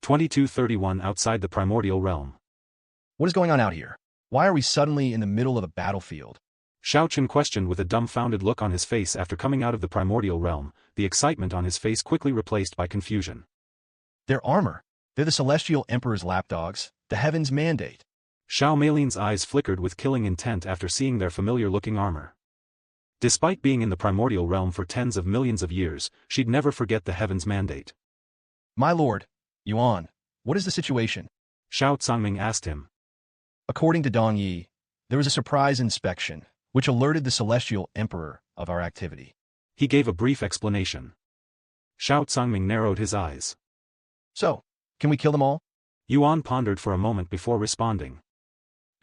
2231 Outside the primordial realm. What is going on out here? Why are we suddenly in the middle of a battlefield? Shao Chen questioned with a dumbfounded look on his face after coming out of the primordial realm, the excitement on his face quickly replaced by confusion. Their armor. They're the Celestial Emperor's lapdogs, the Heaven's Mandate. Xiao Meilin's eyes flickered with killing intent after seeing their familiar-looking armor. Despite being in the primordial realm for tens of millions of years, she'd never forget the Heaven's Mandate. My lord, Yuan, what is the situation? Xiao Cangming asked him. According to Dong Yi, there was a surprise inspection, which alerted the Celestial Emperor of our activity. He gave a brief explanation. Xiao Cangming narrowed his eyes. So, can we kill them all? Yuan pondered for a moment before responding.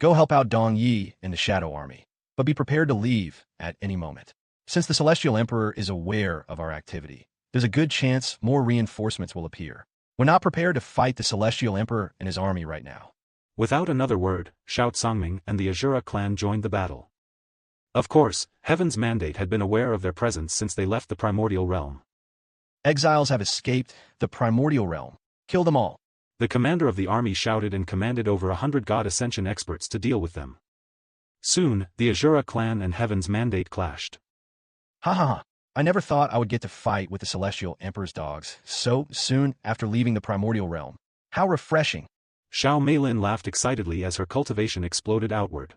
Go help out Dong Yi and the Shadow Army, but be prepared to leave at any moment. Since the Celestial Emperor is aware of our activity, there's a good chance more reinforcements will appear. We're not prepared to fight the Celestial Emperor and his army right now. Without another word, Xiao Cangming and the Azura clan joined the battle. Of course, Heaven's Mandate had been aware of their presence since they left the primordial realm. Exiles have escaped the primordial realm. Kill them all. The commander of the army shouted and commanded over 100 God Ascension experts to deal with them. Soon, the Azura clan and Heaven's Mandate clashed. Ha ha ha. I never thought I would get to fight with the Celestial Emperor's dogs so soon after leaving the primordial realm. How refreshing. Xiao Meilin laughed excitedly as her cultivation exploded outward.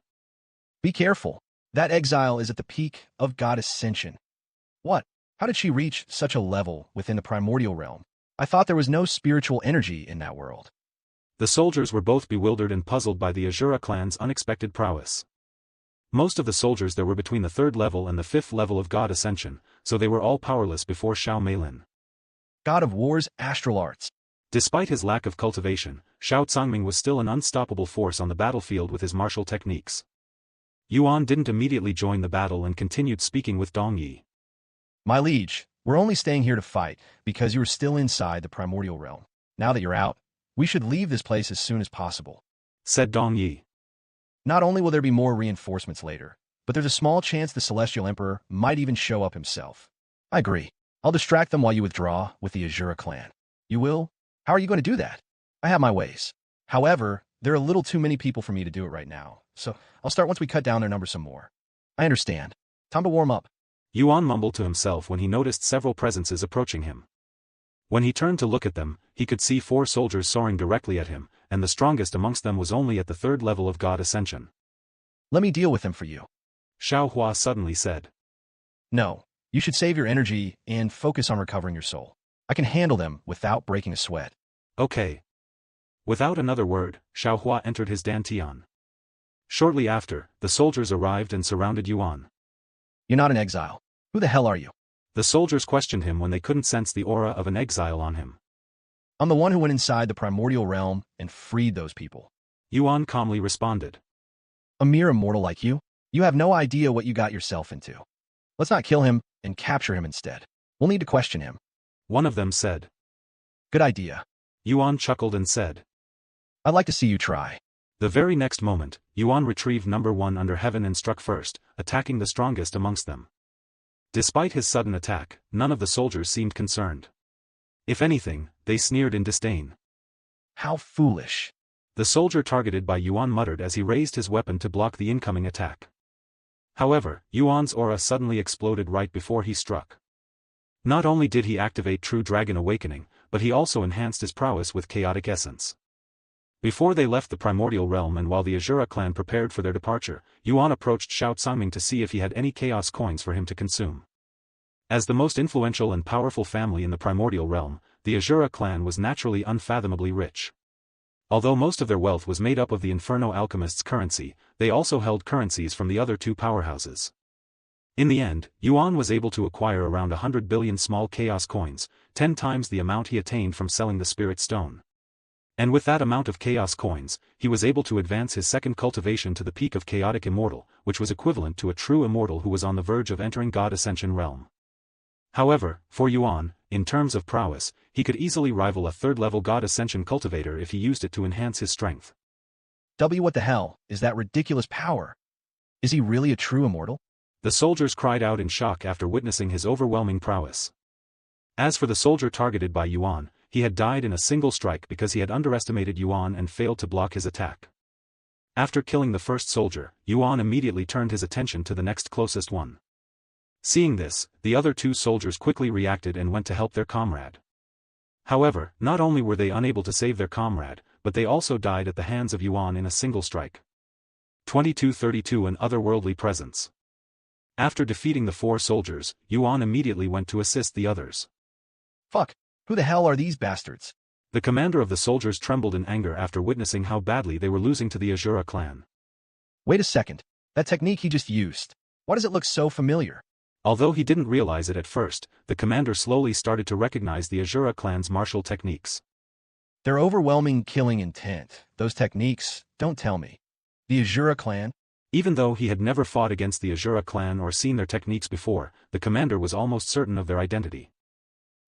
Be careful. That exile is at the peak of God Ascension. What? How did she reach such a level within the primordial realm? I thought there was no spiritual energy in that world. The soldiers were both bewildered and puzzled by the Azura clan's unexpected prowess. Most of the soldiers there were between the 3rd level and the 5th level of God Ascension, so they were all powerless before Xiao Meilin. God of War's astral arts. Despite his lack of cultivation, Xiao Cangming was still an unstoppable force on the battlefield with his martial techniques. Yuan didn't immediately join the battle and continued speaking with Dong Yi. My liege, we're only staying here to fight because you're still inside the primordial realm. Now that you're out, we should leave this place as soon as possible, said Dong Yi. Not only will there be more reinforcements later, but there's a small chance the Celestial Emperor might even show up himself. I agree. I'll distract them while you withdraw with the Azura clan. You will? How are you going to do that? I have my ways. However, there are a little too many people for me to do it right now, so I'll start once we cut down their numbers some more. I understand. Time to warm up. Yuan mumbled to himself when he noticed several presences approaching him. When he turned to look at them, he could see 4 soldiers soaring directly at him, and the strongest amongst them was only at the 3rd level of God Ascension. Let me deal with them for you, Xiao Hua suddenly said. No, you should save your energy and focus on recovering your soul. I can handle them without breaking a sweat. Okay. Without another word, Xiao Hua entered his dantian. Shortly after, the soldiers arrived and surrounded Yuan. You're not an exile. Who the hell are you? The soldiers questioned him when they couldn't sense the aura of an exile on him. I'm the one who went inside the primordial realm and freed those people. Yuan calmly responded. A mere immortal like you? You have no idea what you got yourself into. Let's not kill him and capture him instead. We'll need to question him. One of them said. Good idea. Yuan chuckled and said. I'd like to see you try. The very next moment, Yuan retrieved number 1 under heaven and struck first, attacking the strongest amongst them. Despite his sudden attack, none of the soldiers seemed concerned. If anything, they sneered in disdain. How foolish. The soldier targeted by Yuan muttered as he raised his weapon to block the incoming attack. However, Yuan's aura suddenly exploded right before he struck. Not only did he activate True Dragon Awakening, but he also enhanced his prowess with Chaotic Essence. Before they left the primordial realm and while the Azura clan prepared for their departure, Yuan approached Xiao Cangming to see if he had any chaos coins for him to consume. As the most influential and powerful family in the primordial realm, the Azura clan was naturally unfathomably rich. Although most of their wealth was made up of the Inferno Alchemist's currency, they also held currencies from the other 2 powerhouses. In the end, Yuan was able to acquire around 100 billion small chaos coins, 10 times the amount he attained from selling the Spirit Stone. And with that amount of chaos coins, he was able to advance his second cultivation to the peak of Chaotic Immortal, which was equivalent to a true immortal who was on the verge of entering God Ascension realm. However, for Yuan, in terms of prowess, he could easily rival a 3rd-level God Ascension cultivator if he used it to enhance his strength. What the hell is that ridiculous power? Is he really a true immortal? The soldiers cried out in shock after witnessing his overwhelming prowess. As for the soldier targeted by Yuan, he had died in a single strike because he had underestimated Yuan and failed to block his attack. After killing the first soldier, Yuan immediately turned his attention to the next closest one. Seeing this, the other two soldiers quickly reacted and went to help their comrade. However, not only were they unable to save their comrade, but they also died at the hands of Yuan in a single strike. 2232 An otherworldly presence. After defeating the 4 soldiers, Yuan immediately went to assist the others. Fuck, who the hell are these bastards? The commander of the soldiers trembled in anger after witnessing how badly they were losing to the Azura clan. Wait a second, that technique he just used, why does it look so familiar? Although he didn't realize it at first, the commander slowly started to recognize the Azura clan's martial techniques. Their overwhelming killing intent, those techniques, don't tell me. The Azura clan? Even though he had never fought against the Azura clan or seen their techniques before, the commander was almost certain of their identity.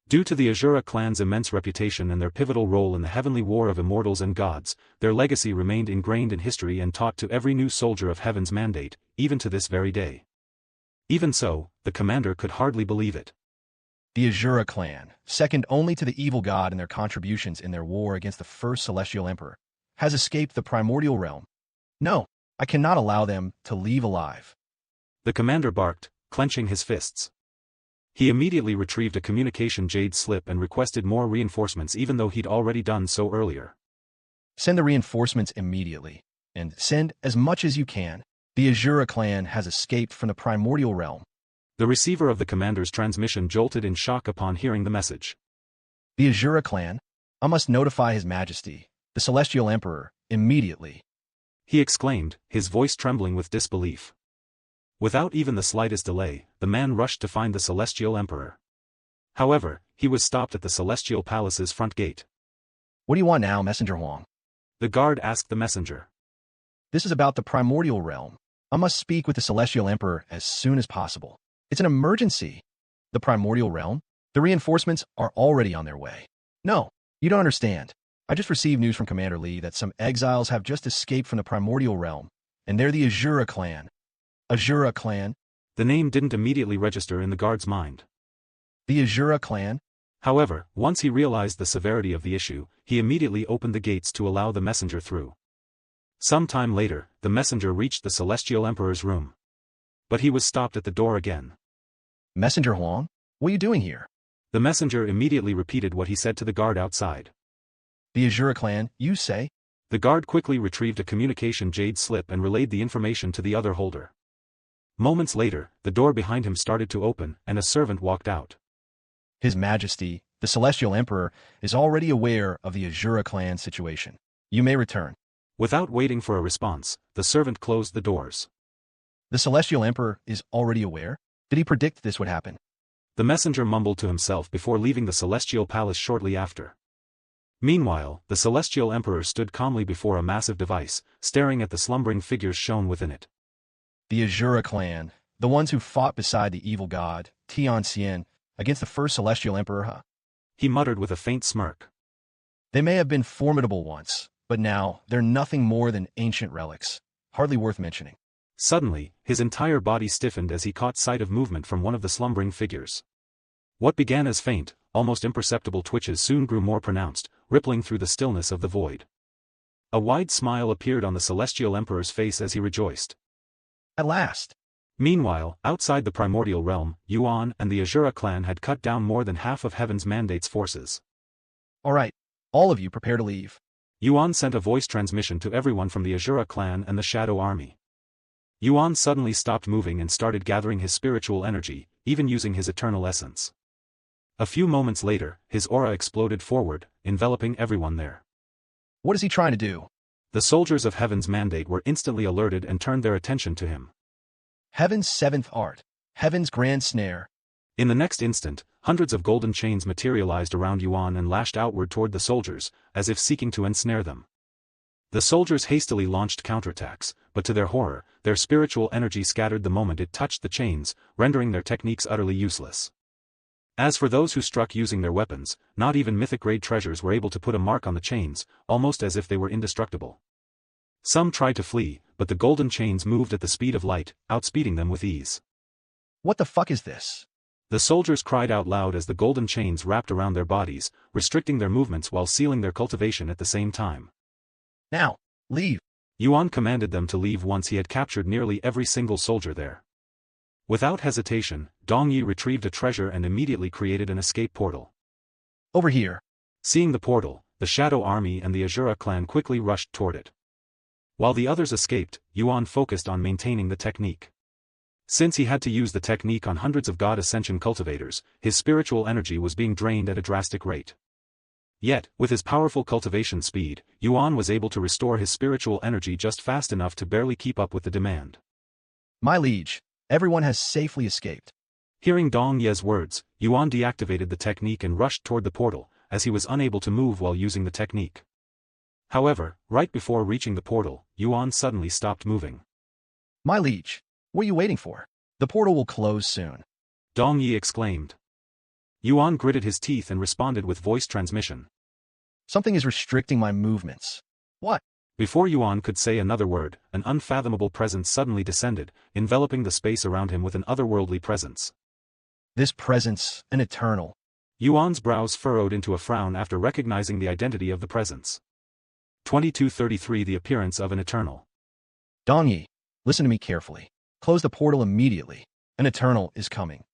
Due to the Azura clan's immense reputation and their pivotal role in the heavenly war of immortals and gods, their legacy remained ingrained in history and taught to every new soldier of Heaven's mandate, even to this very day. Even so, the commander could hardly believe it. The Azura clan, second only to the evil god in their contributions in their war against the first celestial emperor, has escaped the primordial realm. No, I cannot allow them to leave alive. The commander barked, clenching his fists. He immediately retrieved a communication jade slip and requested more reinforcements even though he'd already done so earlier. Send the reinforcements immediately, and send as much as you can. The Azura clan has escaped from the primordial realm. The receiver of the commander's transmission jolted in shock upon hearing the message. The Azura clan? I must notify His Majesty, the Celestial Emperor, immediately. He exclaimed, his voice trembling with disbelief. Without even the slightest delay, the man rushed to find the Celestial Emperor. However, he was stopped at the Celestial Palace's front gate. What do you want now, Messenger Huang? The guard asked the messenger. This is about the primordial realm. I must speak with the Celestial Emperor as soon as possible. It's an emergency. The primordial realm? The reinforcements are already on their way. No, you don't understand. I just received news from Commander Lee that some exiles have just escaped from the primordial realm, and they're the Azura clan. Azura clan? The name didn't immediately register in the guard's mind. The Azura clan? However, once he realized the severity of the issue, he immediately opened the gates to allow the messenger through. Some time later, the messenger reached the Celestial Emperor's room. But he was stopped at the door again. Messenger Huang? What are you doing here? The messenger immediately repeated what he said to the guard outside. The Azura clan, you say? The guard quickly retrieved a communication jade slip and relayed the information to the other holder. Moments later, the door behind him started to open and a servant walked out. His Majesty, the Celestial Emperor, is already aware of the Azura clan situation. You may return. Without waiting for a response, the servant closed the doors. The Celestial Emperor is already aware? Did he predict this would happen? The messenger mumbled to himself before leaving the Celestial Palace shortly after. Meanwhile, the Celestial Emperor stood calmly before a massive device, staring at the slumbering figures shown within it. The Azura clan, the ones who fought beside the evil god, Tianxian, against the first Celestial Emperor, huh? He muttered with a faint smirk. They may have been formidable once, but now they're nothing more than ancient relics, hardly worth mentioning. Suddenly, his entire body stiffened as he caught sight of movement from one of the slumbering figures. What began as faint, almost imperceptible twitches soon grew more pronounced, rippling through the stillness of the void. A wide smile appeared on the Celestial Emperor's face as he rejoiced. At last! Meanwhile, outside the primordial realm, Yuan and the Azura clan had cut down more than half of Heaven's Mandate's forces. All right, all of you prepare to leave. Yuan sent a voice transmission to everyone from the Azura clan and the Shadow Army. Yuan suddenly stopped moving and started gathering his spiritual energy, even using his eternal essence. A few moments later, his aura exploded forward, enveloping everyone there. What is he trying to do? The soldiers of Heaven's Mandate were instantly alerted and turned their attention to him. Heaven's seventh art. Heaven's grand snare. In the next instant, hundreds of golden chains materialized around Yuan and lashed outward toward the soldiers, as if seeking to ensnare them. The soldiers hastily launched counterattacks, but to their horror, their spiritual energy scattered the moment it touched the chains, rendering their techniques utterly useless. As for those who struck using their weapons, not even mythic-grade treasures were able to put a mark on the chains, almost as if they were indestructible. Some tried to flee, but the golden chains moved at the speed of light, outspeeding them with ease. What the fuck is this? The soldiers cried out loud as the golden chains wrapped around their bodies, restricting their movements while sealing their cultivation at the same time. Now, leave. Yuan commanded them to leave once he had captured nearly every single soldier there. Without hesitation, Dongyi retrieved a treasure and immediately created an escape portal. Over here. Seeing the portal, the Shadow Army and the Azura clan quickly rushed toward it. While the others escaped, Yuan focused on maintaining the technique. Since he had to use the technique on hundreds of God Ascension cultivators, his spiritual energy was being drained at a drastic rate. Yet, with his powerful cultivation speed, Yuan was able to restore his spiritual energy just fast enough to barely keep up with the demand. My liege, everyone has safely escaped. Hearing Dong Ye's words, Yuan deactivated the technique and rushed toward the portal, as he was unable to move while using the technique. However, right before reaching the portal, Yuan suddenly stopped moving. My liege, what are you waiting for? The portal will close soon. Dong Yi exclaimed. Yuan gritted his teeth and responded with voice transmission. Something is restricting my movements. What? Before Yuan could say another word, an unfathomable presence suddenly descended, enveloping the space around him with an otherworldly presence. This presence, an eternal. Yuan's brows furrowed into a frown after recognizing the identity of the presence. 2233 The appearance of an eternal. Dongyi, listen to me carefully. Close the portal immediately. An eternal is coming.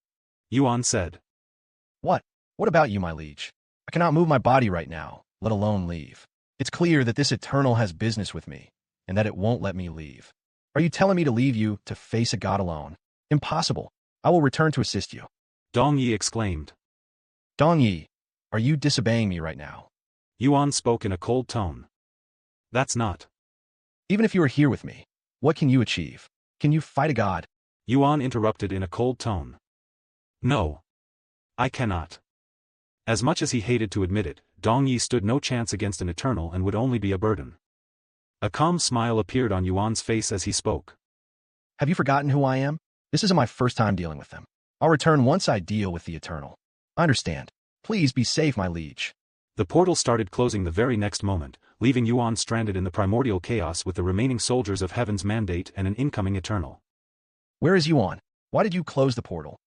Yuan said. What? What about you, my liege? I cannot move my body right now, let alone leave. It's clear that this eternal has business with me, and that it won't let me leave. Are you telling me to leave you to face a god alone? Impossible. I will return to assist you. Dong Yi exclaimed. Dongyi, are you disobeying me right now? Yuan spoke in a cold tone. That's not. Even if you are here with me, what can you achieve? Can you fight a god? Yuan interrupted in a cold tone. No. I cannot. As much as he hated to admit it, Dong Yi stood no chance against an eternal and would only be a burden. A calm smile appeared on Yuan's face as he spoke. Have you forgotten who I am? This isn't my first time dealing with them. I'll return once I deal with the eternal. I understand. Please be safe, my liege. The portal started closing the very next moment, leaving Yuan stranded in the primordial chaos with the remaining soldiers of Heaven's mandate and an incoming eternal. Where is Yuan? Why did you close the portal?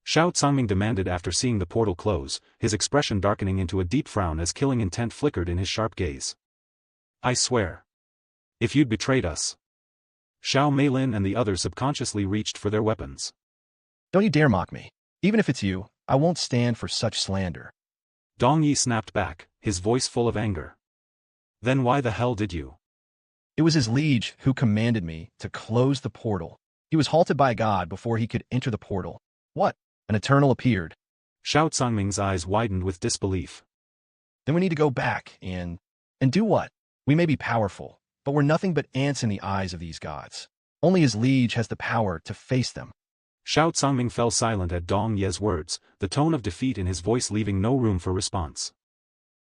Xiao Tsangming demanded after seeing the portal close, his expression darkening into a deep frown as killing intent flickered in his sharp gaze. I swear. If you'd betrayed us. Xiao Meilin and the others subconsciously reached for their weapons. Don't you dare mock me. Even if it's you, I won't stand for such slander. Dong Yi snapped back, his voice full of anger. Then why the hell did you? It was his liege who commanded me to close the portal. He was halted by a god before he could enter the portal. What? An eternal appeared. Xiao Tsangming's eyes widened with disbelief. Then we need to go back and do what? We may be powerful, but we're nothing but ants in the eyes of these gods. Only his liege has the power to face them. Xiao Tsangming fell silent at Dong Ye's words, the tone of defeat in his voice leaving no room for response.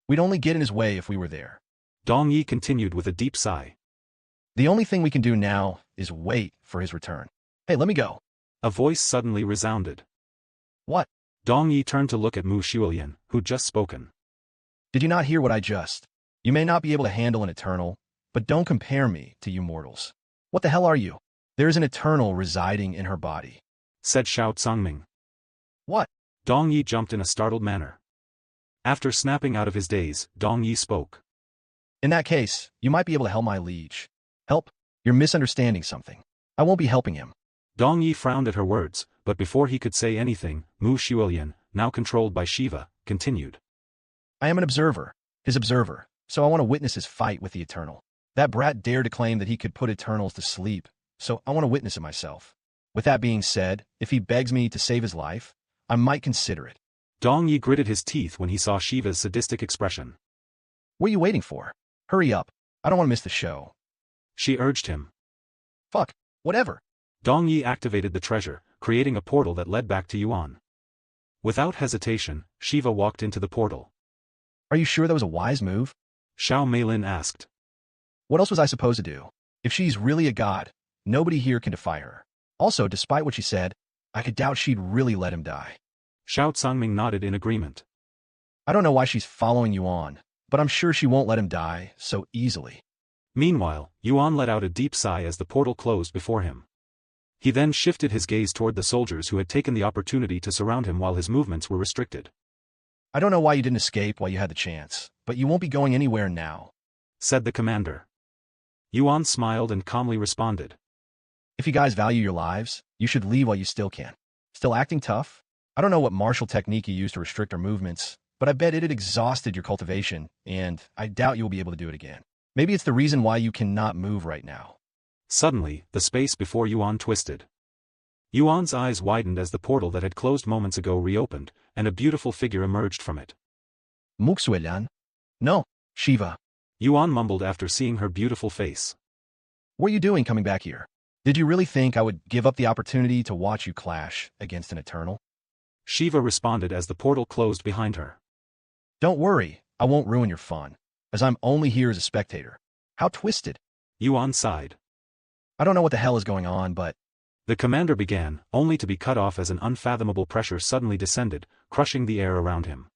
We'd only get in his way if we were there. Dong Yi continued with a deep sigh. The only thing we can do now is wait for his return. Hey, let me go. A voice suddenly resounded. What? Dong Yi turned to look at Mu Xiulian, who'd just spoken. Did you not hear what I just? You may not be able to handle an eternal, but don't compare me to you mortals. What the hell are you? There is an eternal residing in her body, said Xiao Tsangming. What? Dong Yi jumped in a startled manner. After snapping out of his daze, Dong Yi spoke. In that case, you might be able to help my liege. Help? You're misunderstanding something. I won't be helping him. Dong Yi frowned at her words, but before he could say anything, Mu Xiulian, now controlled by Shiva, continued. I am an observer, his observer, so I want to witness his fight with the Eternal. That brat dared to claim that he could put Eternals to sleep, so I want to witness it myself. With that being said, if he begs me to save his life, I might consider it. Dong Yi gritted his teeth when he saw Shiva's sadistic expression. What are you waiting for? Hurry up. I don't want to miss the show. She urged him. Fuck, whatever. Dong Yi activated the treasure, creating a portal that led back to Yuan. Without hesitation, Shiva walked into the portal. Are you sure that was a wise move? Xiao Meilin asked. What else was I supposed to do? If she's really a god, nobody here can defy her. Also, despite what she said, I could doubt she'd really let him die. Xiao Tsangming nodded in agreement. I don't know why she's following Yuan, but I'm sure she won't let him die so easily. Meanwhile, Yuan let out a deep sigh as the portal closed before him. He then shifted his gaze toward the soldiers who had taken the opportunity to surround him while his movements were restricted. I don't know why you didn't escape while you had the chance, but you won't be going anywhere now, said the commander. Yuan smiled and calmly responded. If you guys value your lives, you should leave while you still can. Still acting tough? I don't know what martial technique you used to restrict our movements, but I bet it had exhausted your cultivation, and I doubt you'll be able to do it again. Maybe it's the reason why you cannot move right now. Suddenly, the space before Yuan twisted. Yuan's eyes widened as the portal that had closed moments ago reopened, and a beautiful figure emerged from it. Muxuelan? No, Shiva. Yuan mumbled after seeing her beautiful face. What are you doing coming back here? Did you really think I would give up the opportunity to watch you clash against an Eternal? Shiva responded as the portal closed behind her. Don't worry, I won't ruin your fun, as I'm only here as a spectator. How twisted. Yuan sighed. I don't know what the hell is going on, but... The commander began, only to be cut off as an unfathomable pressure suddenly descended, crushing the air around him.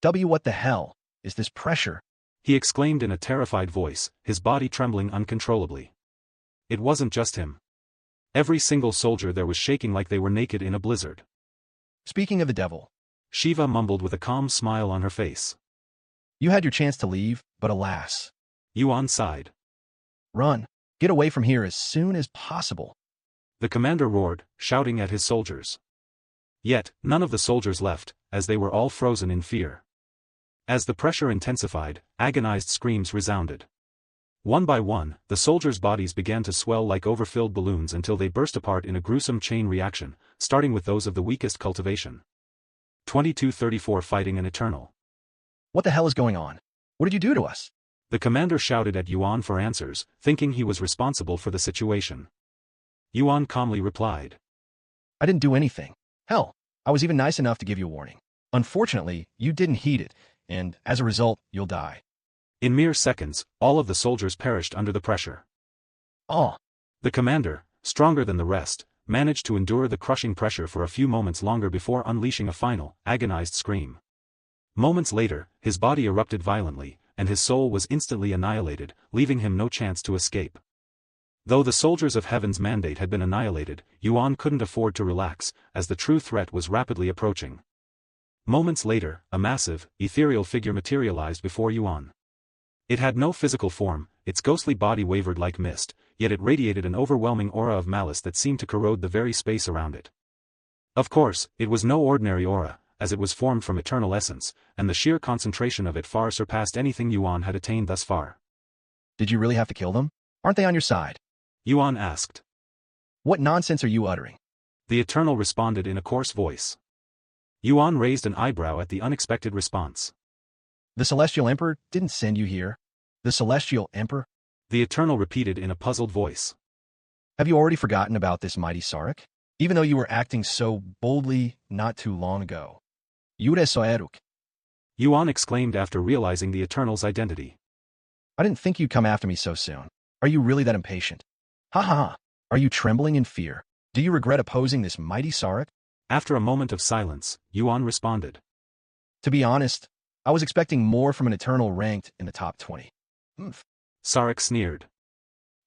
What the hell is this pressure? He exclaimed in a terrified voice, his body trembling uncontrollably. It wasn't just him. Every single soldier there was shaking like they were naked in a blizzard. Speaking of the devil, Shiva mumbled with a calm smile on her face. You had your chance to leave, but alas. Yuan sighed. Run. Get away from here as soon as possible. The commander roared, shouting at his soldiers. Yet, none of the soldiers left, as they were all frozen in fear. As the pressure intensified, agonized screams resounded. One by one, the soldiers' bodies began to swell like overfilled balloons until they burst apart in a gruesome chain reaction, starting with those of the weakest cultivation. 2234 Fighting an Eternal. What the hell is going on? What did you do to us? The commander shouted at Yuan for answers, thinking he was responsible for the situation. Yuan calmly replied. I didn't do anything. Hell, I was even nice enough to give you a warning. Unfortunately, you didn't heed it, and as a result, you'll die. In mere seconds, all of the soldiers perished under the pressure. Oh. The commander, stronger than the rest, managed to endure the crushing pressure for a few moments longer before unleashing a final, agonized scream. Moments later, his body erupted violently, and his soul was instantly annihilated, leaving him no chance to escape. Though the soldiers of Heaven's mandate had been annihilated, Yuan couldn't afford to relax, as the true threat was rapidly approaching. Moments later, a massive, ethereal figure materialized before Yuan. It had no physical form, its ghostly body wavered like mist, yet it radiated an overwhelming aura of malice that seemed to corrode the very space around it. Of course, it was no ordinary aura, as it was formed from eternal essence, and the sheer concentration of it far surpassed anything Yuan had attained thus far. Did you really have to kill them? Aren't they on your side? Yuan asked. What nonsense are you uttering? The Eternal responded in a coarse voice. Yuan raised an eyebrow at the unexpected response. The Celestial Emperor didn't send you here. The Celestial Emperor? The Eternal repeated in a puzzled voice. Have you already forgotten about this mighty Sarak? Even though you were acting so boldly not too long ago. Yure Soeruk. Yuan exclaimed after realizing the Eternal's identity. I didn't think you'd come after me so soon. Are you really that impatient? Ha ha ha. Are you trembling in fear? Do you regret opposing this mighty Sarak? After a moment of silence, Yuan responded. To be honest, I was expecting more from an Eternal ranked in the top 20. Sarak sneered.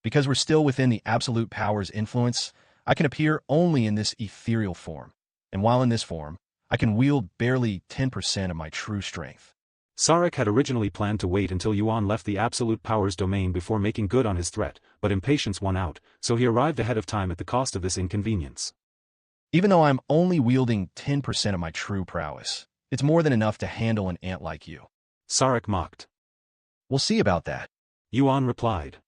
Because we're still within the absolute power's influence, I can appear only in this ethereal form. And while in this form, I can wield barely 10% of my true strength. Sarak had originally planned to wait until Yuan left the absolute power's domain before making good on his threat, but impatience won out, so he arrived ahead of time at the cost of this inconvenience. Even though I'm only wielding 10% of my true prowess, it's more than enough to handle an ant like you. Sarak mocked. We'll see about that. Yuan replied.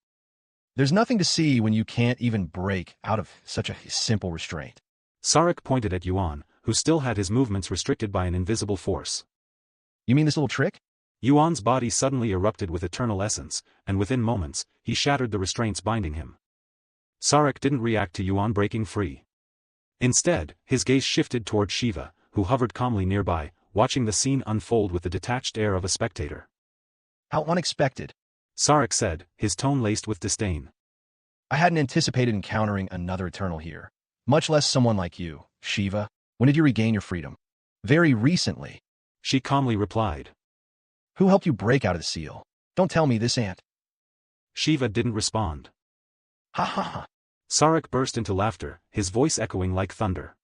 There's nothing to see when you can't even break out of such a simple restraint. Sarak pointed at Yuan, who still had his movements restricted by an invisible force. You mean this little trick? Yuan's body suddenly erupted with eternal essence, and within moments, he shattered the restraints binding him. Sarak didn't react to Yuan breaking free. Instead, his gaze shifted toward Shiva, who hovered calmly nearby, watching the scene unfold with the detached air of a spectator. How unexpected, Sarak said, his tone laced with disdain. I hadn't anticipated encountering another Eternal here, much less someone like you, Shiva. When did you regain your freedom? Very recently. She calmly replied. Who helped you break out of the seal? Don't tell me this ant. Shiva didn't respond. Ha ha ha. Sarak burst into laughter, his voice echoing like thunder.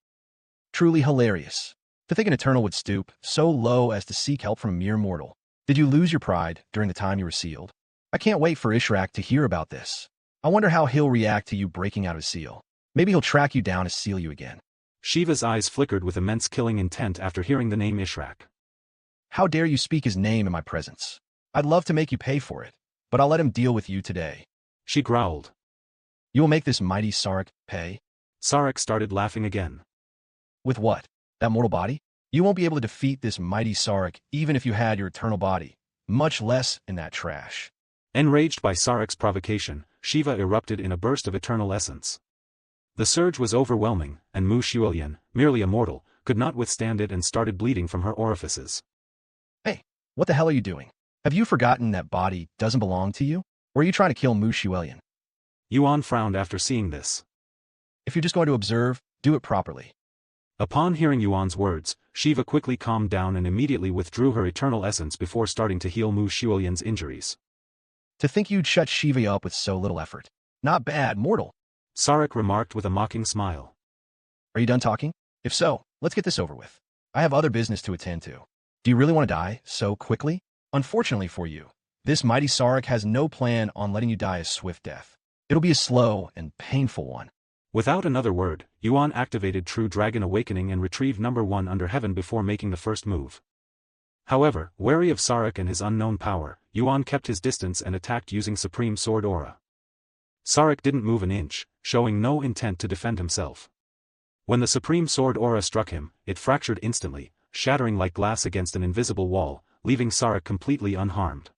Truly hilarious. To think an Eternal would stoop so low as to seek help from a mere mortal. Did you lose your pride during the time you were sealed? I can't wait for Ishrak to hear about this. I wonder how he'll react to you breaking out of his seal. Maybe he'll track you down to seal you again. Shiva's eyes flickered with immense killing intent after hearing the name Ishrak. How dare you speak his name in my presence? I'd love to make you pay for it, but I'll let him deal with you today. She growled. You will make this mighty Sarak pay? Sarak started laughing again. With what? That mortal body? You won't be able to defeat this mighty Sarak even if you had your eternal body, much less in that trash. Enraged by Sarak's provocation, Shiva erupted in a burst of eternal essence. The surge was overwhelming, and Mu Xuelian, merely a mortal, could not withstand it and started bleeding from her orifices. Hey, what the hell are you doing? Have you forgotten that body doesn't belong to you? Or are you trying to kill Mu Xuelian? Yuan frowned after seeing this. If you're just going to observe, do it properly. Upon hearing Yuan's words, Shiva quickly calmed down and immediately withdrew her eternal essence before starting to heal Mu Xuelian's injuries. To think you'd shut Shiva up with so little effort. Not bad, mortal. Sarak remarked with a mocking smile. Are you done talking? If so, let's get this over with. I have other business to attend to. Do you really want to die so quickly? Unfortunately for you, this mighty Sarak has no plan on letting you die a swift death. It'll be a slow and painful one. Without another word, Yuan activated True Dragon Awakening and retrieved number 1 under heaven before making the first move. However, wary of Sarak and his unknown power, Yuan kept his distance and attacked using Supreme Sword Aura. Sarak didn't move an inch, showing no intent to defend himself. When the Supreme Sword Aura struck him, it fractured instantly, shattering like glass against an invisible wall, leaving Sarak completely unharmed.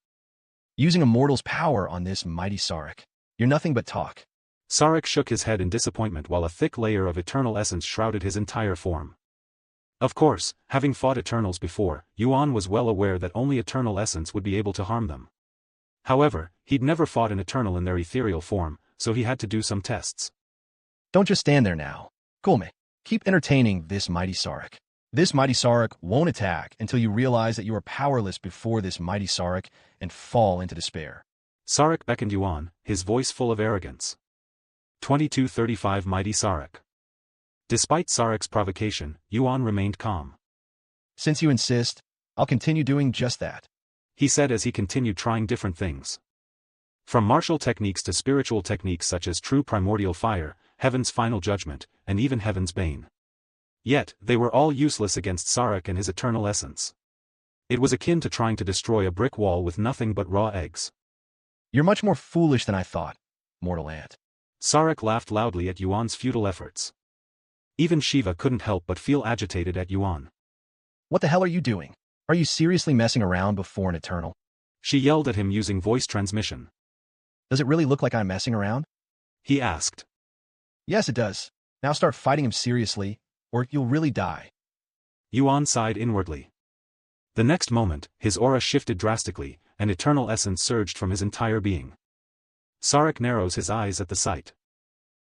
Using a mortal's power on this mighty Sarak. You're nothing but talk. Sarak shook his head in disappointment while a thick layer of eternal essence shrouded his entire form. Of course, having fought Eternals before, Yuan was well aware that only eternal essence would be able to harm them. However, he'd never fought an Eternal in their ethereal form, so he had to do some tests. Don't just stand there now. Kulme, keep entertaining this mighty Sarak. This mighty Sarak won't attack until you realize that you are powerless before this mighty Sarak and fall into despair. Sarak beckoned Yuan, his voice full of arrogance. 2235 Mighty Sarak. Despite Sarak's provocation, Yuan remained calm. Since you insist, I'll continue doing just that. He said as he continued trying different things. From martial techniques to spiritual techniques such as True Primordial Fire, Heaven's Final Judgment, and even Heaven's Bane. Yet, they were all useless against Sarak and his eternal essence. It was akin to trying to destroy a brick wall with nothing but raw eggs. You're much more foolish than I thought, mortal ant. Sarak laughed loudly at Yuan's futile efforts. Even Shiva couldn't help but feel agitated at Yuan. What the hell are you doing? Are you seriously messing around before an Eternal? She yelled at him using voice transmission. Does it really look like I'm messing around? He asked. Yes, it does. Now start fighting him seriously, or you'll really die. Yuan sighed inwardly. The next moment, his aura shifted drastically, and eternal essence surged from his entire being. Sarak narrows his eyes at the sight.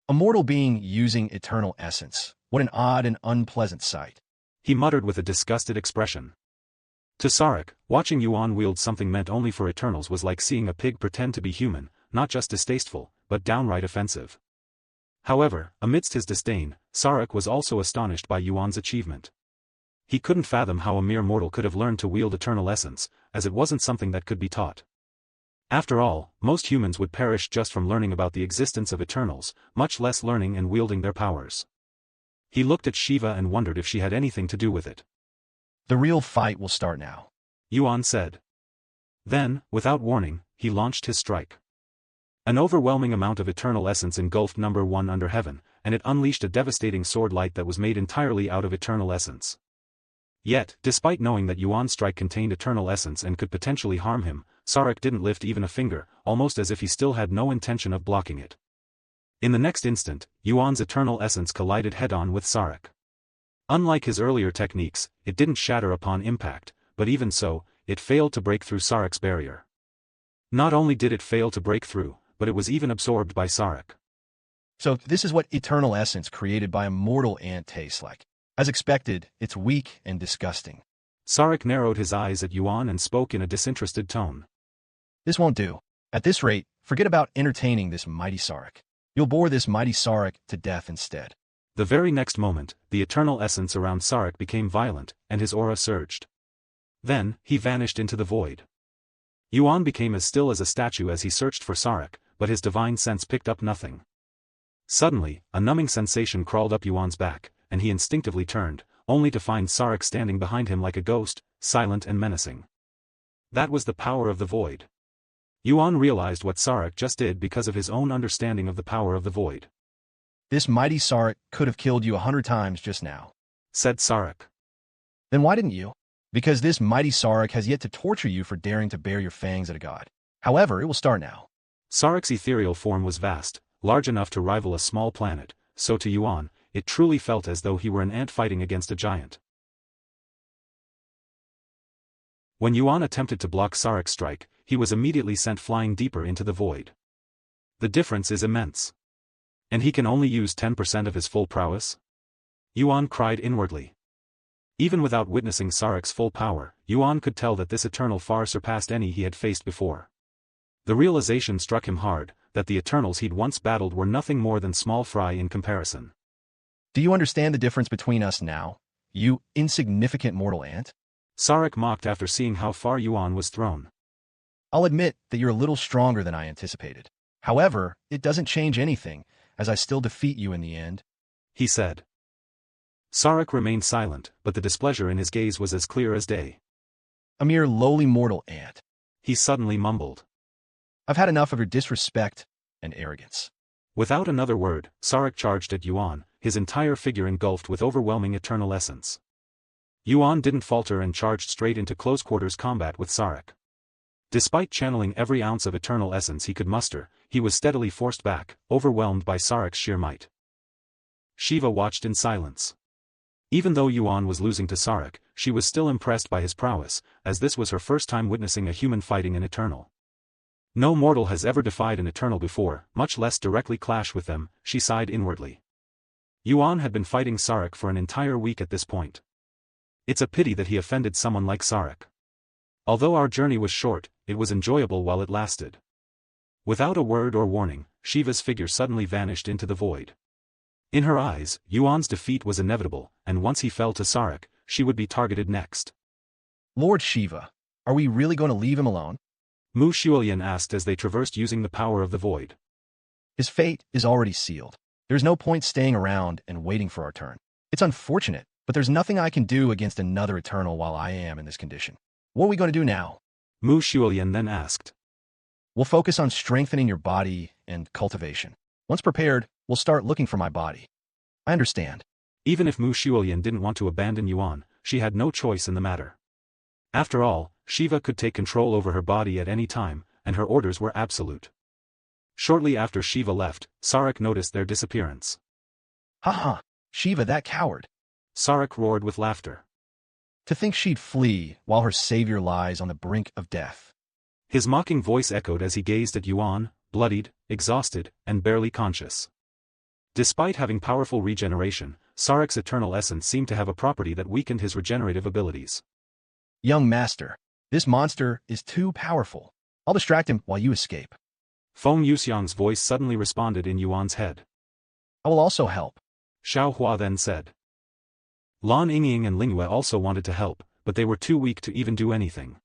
A mortal being using eternal essence. What an odd and unpleasant sight. He muttered with a disgusted expression. To Sarak, watching Yuan wield something meant only for Eternals was like seeing a pig pretend to be human, not just distasteful, but downright offensive. However, amidst his disdain, Sarak was also astonished by Yuan's achievement. He couldn't fathom how a mere mortal could have learned to wield eternal essence, as it wasn't something that could be taught. After all, most humans would perish just from learning about the existence of Eternals, much less learning and wielding their powers. He looked at Shiva and wondered if she had anything to do with it. The real fight will start now, Yuan said. Then, without warning, he launched his strike. An overwhelming amount of eternal essence engulfed number 1 under heaven, and it unleashed a devastating sword light that was made entirely out of eternal essence. Yet, despite knowing that Yuan's strike contained eternal essence and could potentially harm him, Sarak didn't lift even a finger, almost as if he still had no intention of blocking it. In the next instant, Yuan's eternal essence collided head-on with Sarak. Unlike his earlier techniques, it didn't shatter upon impact, but even so, it failed to break through Sarak's barrier. Not only did it fail to break through, but it was even absorbed by Sarak. So this is what eternal essence created by a mortal ant tastes like. As expected, it's weak and disgusting. Sarak narrowed his eyes at Yuan and spoke in a disinterested tone. This won't do. At this rate, forget about entertaining this mighty Sarak. You'll bore this mighty Sarak to death instead. The very next moment, the eternal essence around Sarak became violent, and his aura surged. Then, he vanished into the void. Yuan became as still as a statue as he searched for Sarak, but his divine sense picked up nothing. Suddenly, a numbing sensation crawled up Yuan's back, and he instinctively turned, only to find Sarak standing behind him like a ghost, silent and menacing. That was the power of the void. Yuan realized what Sarak just did because of his own understanding of the power of the void. This mighty Sarak could have killed you 100 times just now, said Sarak. Then why didn't you? Because this mighty Sarak has yet to torture you for daring to bare your fangs at a god. However, it will start now. Sarak's ethereal form was vast, large enough to rival a small planet, so to Yuan, it truly felt as though he were an ant fighting against a giant. When Yuan attempted to block Sarak's strike, he was immediately sent flying deeper into the void. The difference is immense. And he can only use 10% of his full prowess? Yuan cried inwardly. Even without witnessing Sarak's full power, Yuan could tell that this Eternal far surpassed any he had faced before. The realization struck him hard, that the Eternals he'd once battled were nothing more than small fry in comparison. Do you understand the difference between us now, you insignificant mortal ant? Sarak mocked after seeing how far Yuan was thrown. I'll admit that you're a little stronger than I anticipated. However, it doesn't change anything, as I still defeat you in the end, he said. Sarak remained silent, but the displeasure in his gaze was as clear as day. A mere lowly mortal ant, he suddenly mumbled. I've had enough of your disrespect and arrogance. Without another word, Sarak charged at Yuan, his entire figure engulfed with overwhelming eternal essence. Yuan didn't falter and charged straight into close-quarters combat with Sarak. Despite channeling every ounce of eternal essence he could muster, he was steadily forced back, overwhelmed by Sarak's sheer might. Shiva watched in silence. Even though Yuan was losing to Sarak, she was still impressed by his prowess, as this was her first time witnessing a human fighting an Eternal. No mortal has ever defied an Eternal before, much less directly clash with them, she sighed inwardly. Yuan had been fighting Sarak for an entire week at this point. It's a pity that he offended someone like Sarak. Although our journey was short, it was enjoyable while it lasted. Without a word or warning, Shiva's figure suddenly vanished into the void. In her eyes, Yuan's defeat was inevitable, and once he fell to Sarak, she would be targeted next. Lord Shiva, are we really going to leave him alone? Mu Shuolian asked as they traversed using the power of the void. His fate is already sealed. There's no point staying around and waiting for our turn. It's unfortunate, but there's nothing I can do against another Eternal while I am in this condition. What are we going to do now? Mu Shuolian then asked. We'll focus on strengthening your body and cultivation. Once prepared, we'll start looking for my body. I understand. Even if Mu Shuolian didn't want to abandon Yuan, she had no choice in the matter. After all, Shiva could take control over her body at any time, and her orders were absolute. Shortly after Shiva left, Sarak noticed their disappearance. Ha! Shiva, that coward. Sarak roared with laughter. To think she'd flee while her savior lies on the brink of death. His mocking voice echoed as he gazed at Yuan, bloodied, exhausted, and barely conscious. Despite having powerful regeneration, Sarak's eternal essence seemed to have a property that weakened his regenerative abilities. Young master, this monster is too powerful. I'll distract him while you escape. Feng Yuxiang's voice suddenly responded in Yuan's head. I will also help. Xiao Hua then said. Lan Yingying and Lingyue also wanted to help, but they were too weak to even do anything.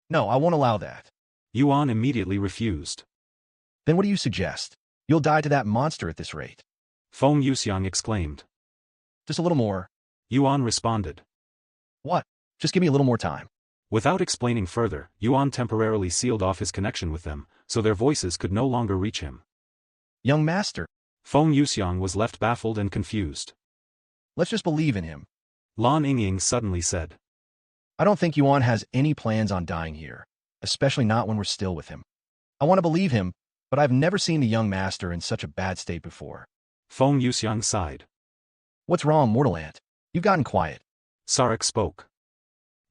No, I won't allow that. Yuan immediately refused. Then what do you suggest? You'll die to that monster at this rate. Feng Yuxiang exclaimed. Just a little more. Yuan responded. What? Just give me a little more time. Without explaining further, Yuan temporarily sealed off his connection with them, so their voices could no longer reach him. Young master. Feng Yuxiang was left baffled and confused. Let's just believe in him. Lan Yingying suddenly said. I don't think Yuan has any plans on dying here, especially not when we're still with him. I want to believe him, but I've never seen the young master in such a bad state before. Feng Yuxiang sighed. What's wrong, mortal ant? You've gotten quiet. Sarak spoke.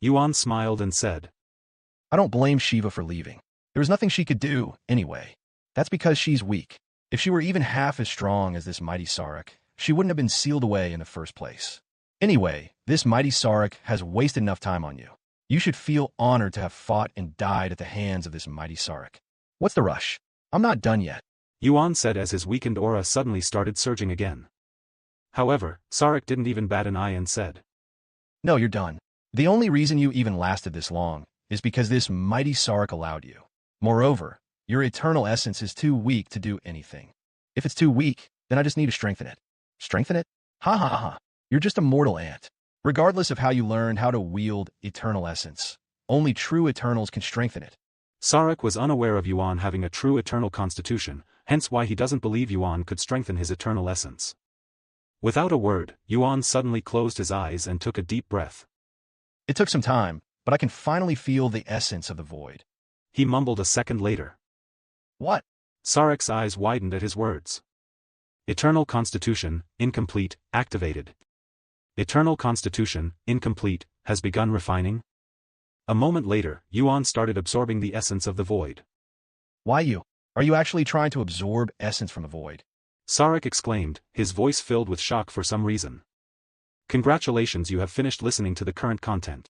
Yuan smiled and said. I don't blame Shiva for leaving. There was nothing she could do, anyway. That's because she's weak. If she were even half as strong as this mighty Sarak, she wouldn't have been sealed away in the first place. Anyway, this mighty Sarak has wasted enough time on you. You should feel honored to have fought and died at the hands of this mighty Sarak. What's the rush? I'm not done yet. Yuan said as his weakened aura suddenly started surging again. However, Sarak didn't even bat an eye and said, No, you're done. The only reason you even lasted this long is because this mighty Sarak allowed you. Moreover, your eternal essence is too weak to do anything. If it's too weak, then I just need to strengthen it. Strengthen it? Ha ha ha. You're just a mortal ant. Regardless of how you learn how to wield eternal essence, only true eternals can strengthen it. Sarak was unaware of Yuan having a true eternal constitution, hence why he doesn't believe Yuan could strengthen his eternal essence. Without a word, Yuan suddenly closed his eyes and took a deep breath. It took some time, but I can finally feel the essence of the void. He mumbled a second later. What? Sarak's eyes widened at his words. Eternal Constitution, incomplete, activated. Eternal Constitution, incomplete, has begun refining? A moment later, Yuan started absorbing the essence of the void. Why you? Are you actually trying to absorb essence from the void? Sarak exclaimed, his voice filled with shock for some reason. Congratulations, you have finished listening to the current content.